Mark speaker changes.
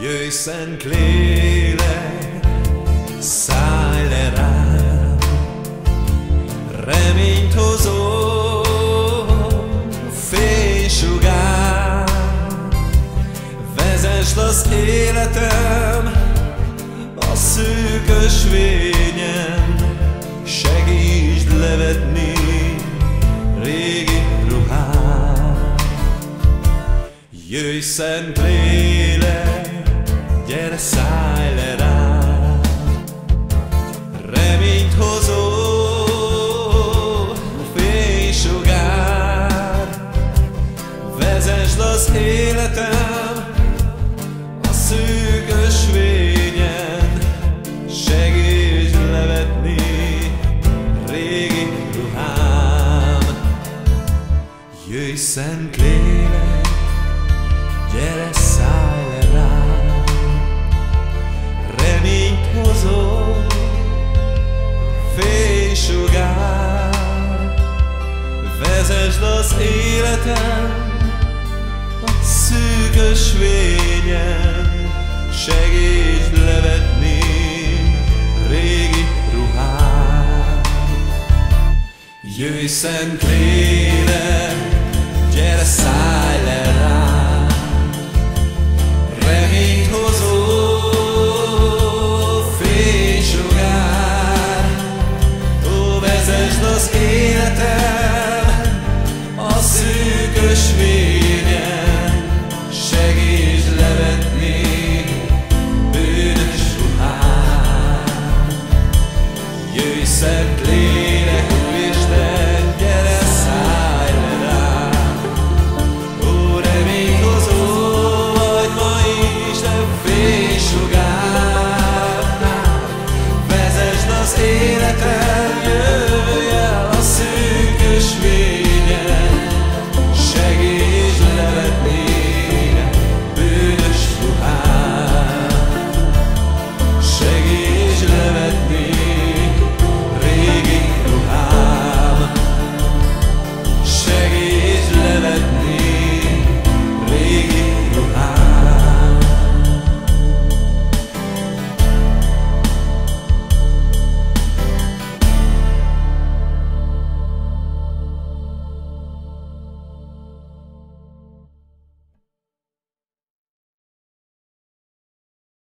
Speaker 1: Jöjj, szent lélek, szállj le rám, reményt hozó fénysugár. Vezesd az életem a szűk ösvényen, segítsd levetni régi ruhám. Jöjj, szent lélek, gyere, szállj le rám, reményt hozó fénysugár. Vezesd az életem a szűk ösvényen, segítsd levetni régi ruhám. Jöjj, szent lélek, gyere, szállj le rám, reményt hozó fénysugár. Vezesd az életem a szűk ösvényen, segítsd levetni régi ruhám. Jöjj, szent lélek,